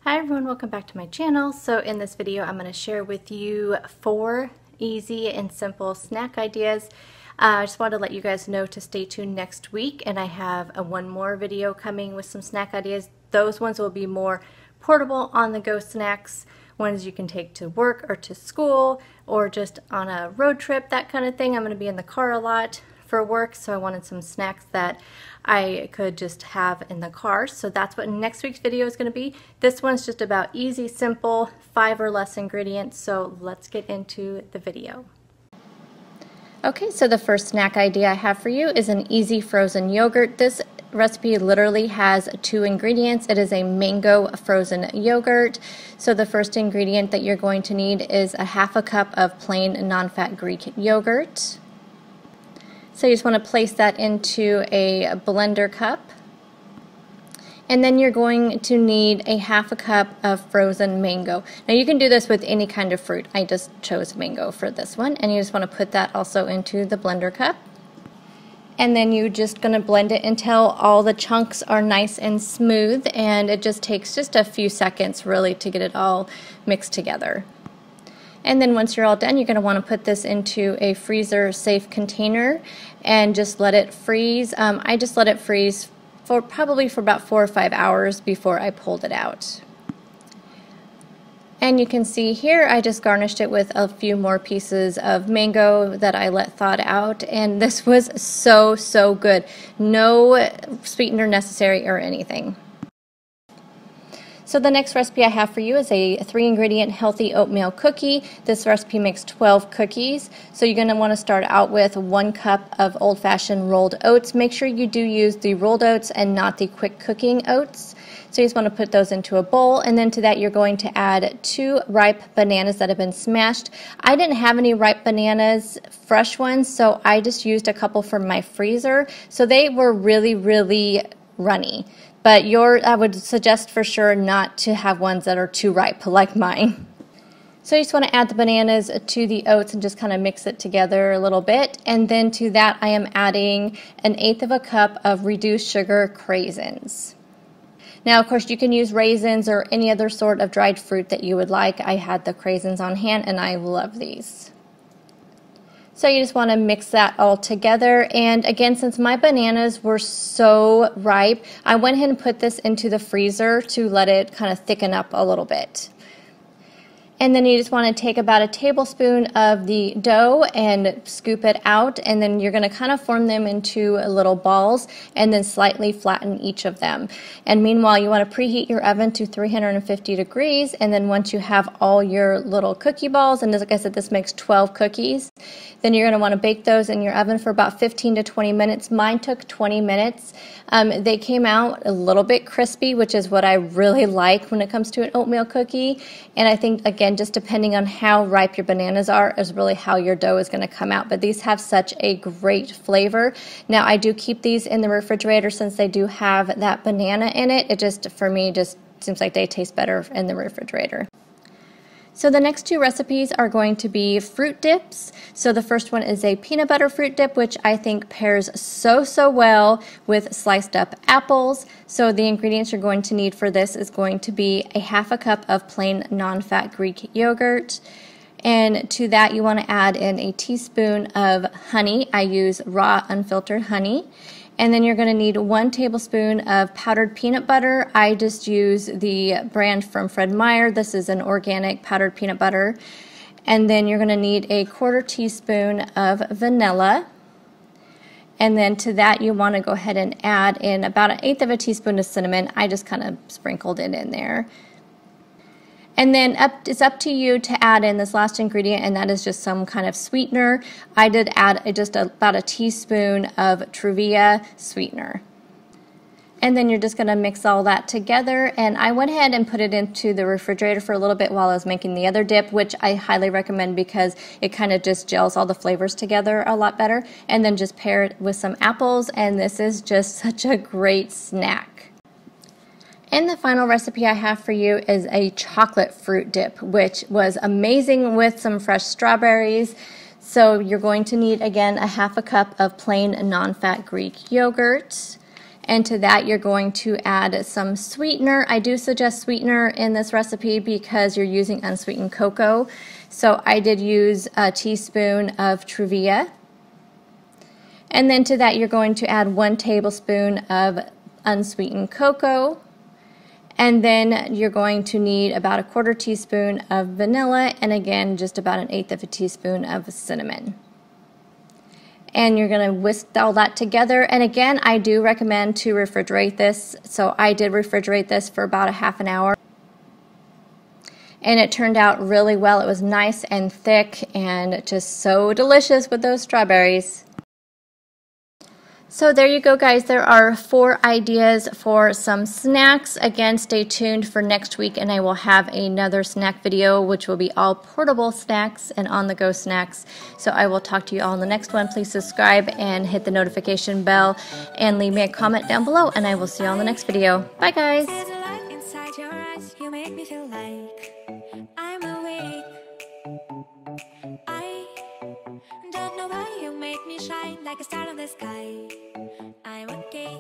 Hi everyone, welcome back to my channel. So in this video I'm going to share with you 4 easy and simple snack ideas. I just wanted to let you guys know to stay tuned next week, and I have one more video coming with some snack ideas. Those ones will be more portable on-the-go snacks, ones you can take to work or to school or just on a road trip, that kind of thing. I'm going to be in the car a lot for work, so I wanted some snacks that I could just have in the car. So that's what next week's video is going to be. This one's just about easy, simple, 5 or less ingredients. So let's get into the video. Okay, so the first snack idea I have for you is an easy frozen yogurt. This recipe literally has 2 ingredients. It is a mango frozen yogurt. So the first ingredient that you're going to need is a half a cup of plain non-fat Greek yogurt. So you just want to place that into a blender cup. And then you're going to need a half a cup of frozen mango. Now you can do this with any kind of fruit. I just chose mango for this one. And you just want to put that also into the blender cup. And then you're just going to blend it until all the chunks are nice and smooth. And it just takes just a few seconds really to get it all mixed together. And then once you're all done, you're going to want to put this into a freezer safe container and just let it freeze. I just let it freeze for probably for about 4 or 5 hours before I pulled it out. And you can see here I just garnished it with a few more pieces of mango that I let thaw out, and this was so good. No sweetener necessary or anything. So the next recipe I have for you is a 3-ingredient healthy oatmeal cookie. This recipe makes 12 cookies. So you're going to want to start out with 1 cup of old-fashioned rolled oats. Make sure you do use the rolled oats and not the quick cooking oats. So you just want to put those into a bowl, and then to that you're going to add 2 ripe bananas that have been smashed. I didn't have any ripe bananas, fresh ones, so I just used a couple from my freezer. So they were really runny. But I would suggest for sure not to have ones that are too ripe like mine. So you just want to add the bananas to the oats and just kind of mix it together a little bit. And then to that I am adding 1/8 of a cup of reduced sugar craisins. Now of course you can use raisins or any other sort of dried fruit that you would like. I had the craisins on hand and I love these. So you just want to mix that all together, and again, since my bananas were so ripe, I went ahead and put this into the freezer to let it kind of thicken up a little bit. And then you just want to take about a tablespoon of the dough and scoop it out, and then you're going to kind of form them into little balls and then slightly flatten each of them. And meanwhile, you want to preheat your oven to 350 degrees, and then once you have all your little cookie balls, and like I said, this makes 12 cookies, then you're going to want to bake those in your oven for about 15 to 20 minutes. Mine took 20 minutes. They came out a little bit crispy, which is what I really like when it comes to an oatmeal cookie. And I think, again, just depending on how ripe your bananas are is really how your dough is going to come out. But these have such a great flavor. Now, I do keep these in the refrigerator since they do have that banana in it. It just, for me, just seems like they taste better in the refrigerator. So the next 2 recipes are going to be fruit dips. So the first one is a peanut butter fruit dip, which I think pairs so well with sliced up apples. So the ingredients you're going to need for this is going to be a half a cup of plain non-fat Greek yogurt. And to that you want to add in a teaspoon of honey. I use raw unfiltered honey. And then you're going to need 1 tablespoon of powdered peanut butter. I just use the brand from Fred Meyer. This is an organic powdered peanut butter. And then you're going to need a 1/4 teaspoon of vanilla. And then to that you want to go ahead and add in about 1/8 of a teaspoon of cinnamon. I just kind of sprinkled it in there. And then it's up to you to add in this last ingredient, and that is just some kind of sweetener. I did add just about a teaspoon of Tbl sweetener. And then you're just going to mix all that together, and I went ahead and put it into the refrigerator for a little bit while I was making the other dip, which I highly recommend because it kind of just gels all the flavors together a lot better. And then just pair it with some apples, and this is just such a great snack. And the final recipe I have for you is a chocolate fruit dip, which was amazing with some fresh strawberries. So you're going to need, again, a half a cup of plain non-fat Greek yogurt. And to that, you're going to add some sweetener. I do suggest sweetener in this recipe because you're using unsweetened cocoa. So I did use a teaspoon of Truvia. And then to that, you're going to add 1 tablespoon of unsweetened cocoa. And then you're going to need about a 1/4 teaspoon of vanilla, and again, just about 1/8 of a teaspoon of cinnamon. And you're going to whisk all that together. And again, I do recommend to refrigerate this. So I did refrigerate this for about a half an hour. And it turned out really well. It was nice and thick and just so delicious with those strawberries. So there you go, guys. There are 4 ideas for some snacks. Again, stay tuned for next week, and I will have another snack video, which will be all portable snacks and on-the-go snacks. So I will talk to you all in the next one. Please subscribe and hit the notification bell and leave me a comment down below, and I will see you all in the next video. Bye, guys. Don't know why you make me shine like a star in the sky. I'm okay.